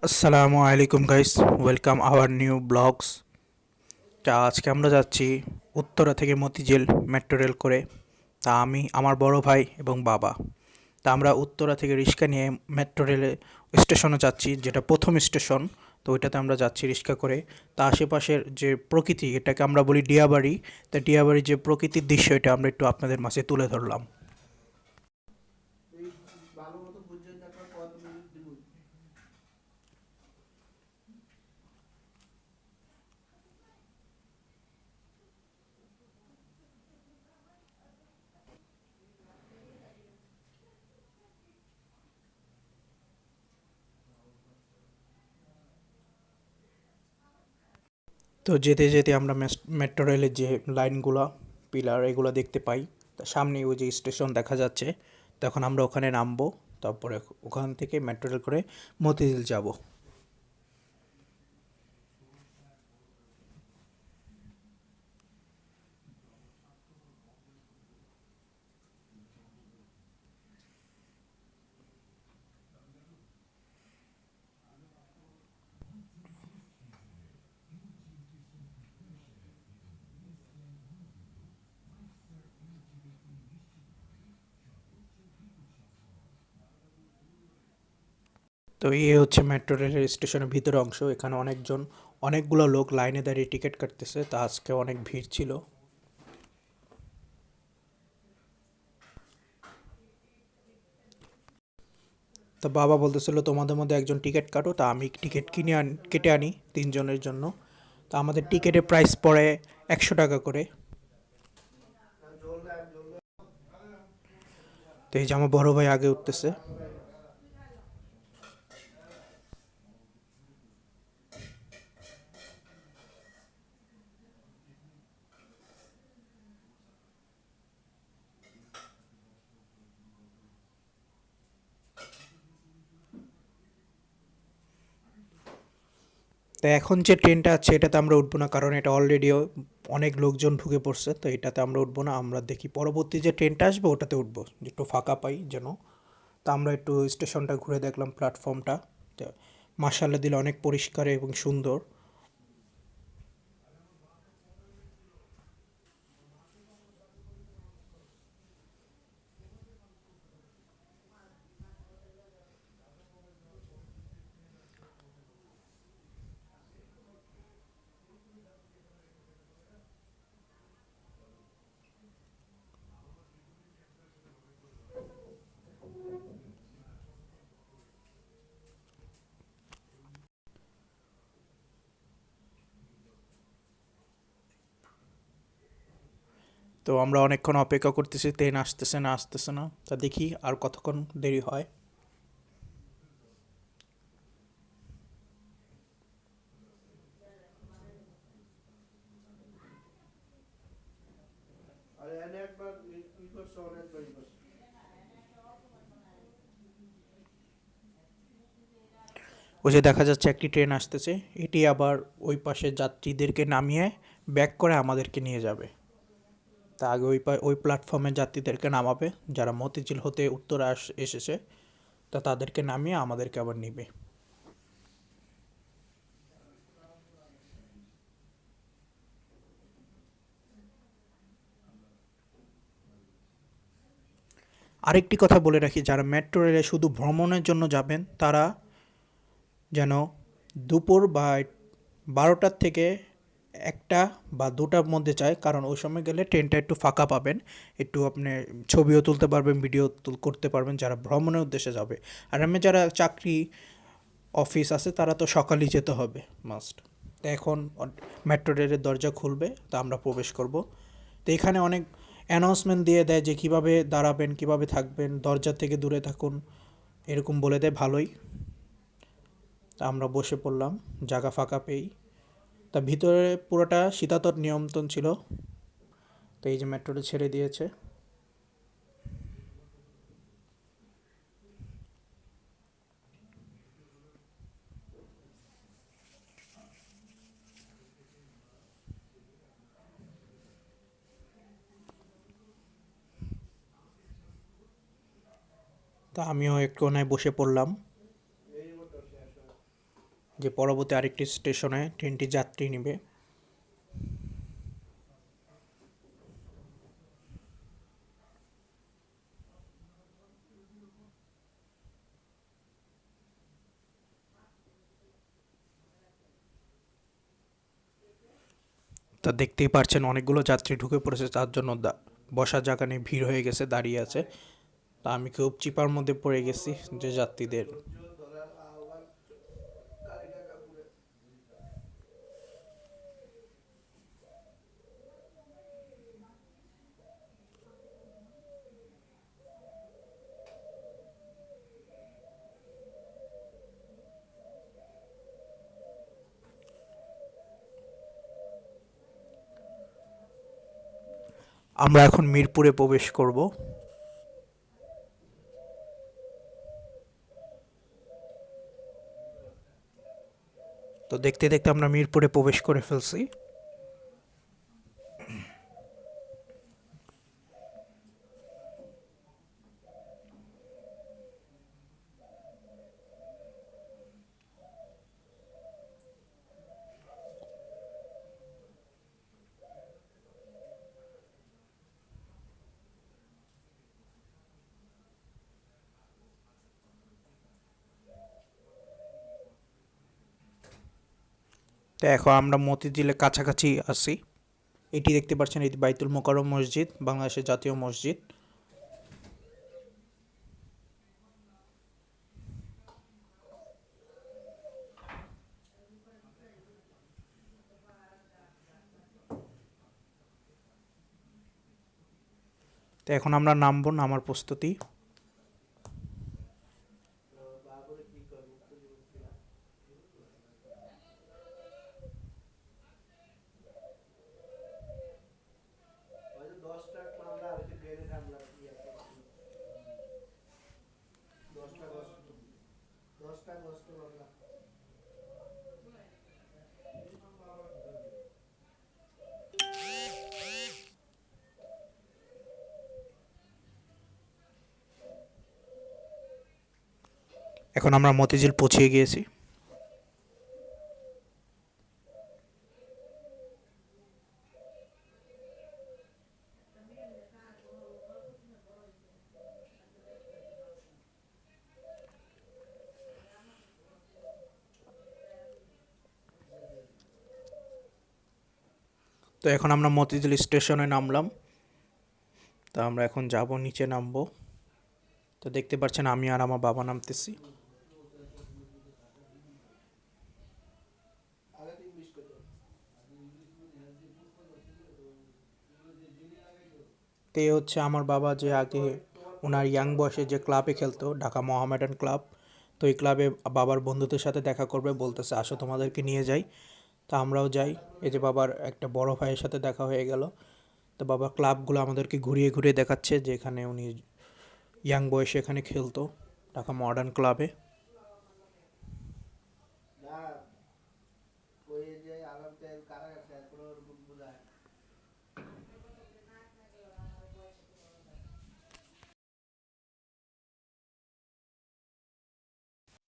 আসসালামু আলাইকুম guys, welcome our new vlogs. আজকে আমরা যাচ্ছি উত্তরা থেকে মতিঝিল মেট্রো রেল করে। আমি, আমার বড় ভাই এবং বাবা। আমরা উত্তরা থেকে রিক্সা নিয়ে মেট্রো রেলে স্টেশনে যাচ্ছি, যেটা প্রথম স্টেশন। তো ওইটাতে আমরা যাচ্ছি রিক্সা করে। তা আশেপাশের যে প্রকৃতি, এটাকে আমরা বলি ডিয়াবাড়ি। তা ডিয়াবাড়ির যে প্রকৃতির দৃশ্য, এটা আমরা একটু আপনাদের মাঝে তুলে ধরলাম। তো যেতে যেতে আমরা মেট্রো রেলের যে লাইনগুলো, পিলার, এগুলো দেখতে পাই। তা সামনে ওই যে স্টেশন দেখা যাচ্ছে, তখন আমরা ওখানে নামবো। তারপরে ওখান থেকে মেট্রো রেল করে মতিঝিল যাব। তো এই হচ্ছে মেট্রো রেলের স্টেশনের ভিতরে অংশ। এখানে অনেকগুলো লোক লাইনে দাঁড়িয়ে টিকিট কাটতেছে। তা আজকে অনেক ভিড় ছিল। তো বাবা বলতেছিল তোমাদের মধ্যে একজন টিকিট কাটো। তা আমি টিকিট কেটে আনি তিনজনের জন্য। তা আমাদের টিকিটের প্রাইস পড়ে 100 টাকা করে। তো এই যে আমার বড় ভাই আগে উঠতেছে। তো এখন যে ট্রেনটা আছে এটাতে আমরা উঠবো না, কারণ এটা অলরেডি অনেক লোকজন ঢুকে পড়ছে। তো এটাতে আমরা উঠবো না, আমরা দেখি পরবর্তী যে ট্রেনটা আসবে ওটাতে উঠবো, একটু ফাঁকা পাই যেন। তা আমরা একটু স্টেশনটা ঘুরে দেখলাম, প্ল্যাটফর্মটা। তো মার্শাল্লাহ দিলে অনেক পরিষ্কার এবং সুন্দর। তো আমরা অনেকক্ষণ অপেক্ষা করতেছি, ট্রেন আসতেছে না। তা দেখি আর কতক্ষণ দেরি হয়। ওই যে দেখা যাচ্ছে একটি ট্রেন আসতেছে। এটি আবার ওই পাশে যাত্রীদেরকে নামিয়ে ব্যাক করে আমাদেরকে নিয়ে যাবে। তা আগে ওই প্ল্যাটফর্মে যাত্রীদেরকে নামাবে, যারা মতিঝিল হতে উত্তরা এসেছে। তা তাদেরকে নামিয়ে আমাদেরকে আবার নিবে। আরেকটি কথা বলে রাখি, যারা মেট্রো রেলে শুধু ভ্রমণের জন্য যাবেন তারা যেন দুপুর বা 12টার থেকে 1টা বা 2টার মধ্যে যায়, কারণ ওই সময় গেলে ট্রেনটা একটু ফাঁকা পাবেন। একটু আপনি ছবিও তুলতে পারবেন, করতে পারবেন, যারা ভ্রমণের উদ্দেশ্যে যাবে। আর আমি যারা চাকরি অফিস আছে তারা তো সকালেই যেতে হবে, মাস্ট। তো এখন মেট্রো রেলের দরজা খুলবে, তা আমরা প্রবেশ করব। তো এখানে অনেক অ্যানাউন্সমেন্ট দিয়ে দেয় যে কিভাবে দাঁড়াবেন, কিভাবে থাকবেন, দরজা থেকে দূরে থাকুন, এরকম বলে দেয় ভালোই। তা আমরা বসে পড়লাম জায়গা ফাঁকা পেয়েই। তা ভিতরে পুরোটা শীতাতপ নিয়ন্ত্রণ ছিল। তো এই যে মেট্রোটা ছেড়ে দিয়েছে। তা আমিও এক কোনায় বসে পড়লাম। যে পরবর্তী আরেকটি স্টেশনে ট্রেনটি যাত্রী নেবে। তা দেখতেই পারছেন অনেকগুলো যাত্রী ঢুকে পড়েছে, তার জন্য বসার জায়গা নেই, ভিড় হয়ে গেছে, দাঁড়িয়ে আছে। তা আমি খুব চিপার মধ্যে পড়ে গেছি যে যাত্রীদের। আমরা এখন মিরপুরে প্রবেশ করব। তো দেখতে দেখতে আমরা মিরপুরে প্রবেশ করে ফেলছি। তো এখন আমরা মতিঝিলের কাছাকাছি আছি। এটি দেখতে পাচ্ছেন, এটি বাইতুল মোকাররম মসজিদ, বাংলাদেশের জাতীয় মসজিদ। তো এখন আমরা নামবো, নামার প্রস্তুতি। এখন আমরা মতিঝিল পৌঁছে গিয়েছি। তো এখন আমরা মতিঝিল স্টেশনে নামলাম। তো আমরা এখন যাব, নিচে নামবো। তো দেখতে পাচ্ছেন আমি আর আমার বাবা নামতেছি। তো এই হচ্ছে আমার বাবা, যে আগে ওনার ইয়াং বয়সে যে ক্লাবে খেলতো, ঢাকা মোহামেডান ক্লাব। তো এই ক্লাবে বাবার বন্ধুদের সাথে দেখা করবে বলতেছে, আসো তোমাদেরকে নিয়ে যাই। তা আমরাও যাই। এই যে বাবার একটা বড় ভাইয়ের সাথে দেখা হয়ে গেল। তো বাবা ক্লাবগুলো আমাদেরকে ঘুরিয়ে ঘুরিয়ে দেখাচ্ছে, যেখানে উনি ইয়াং বয়সে এখানে খেলতো, ঢাকা মডার্ন ক্লাবে।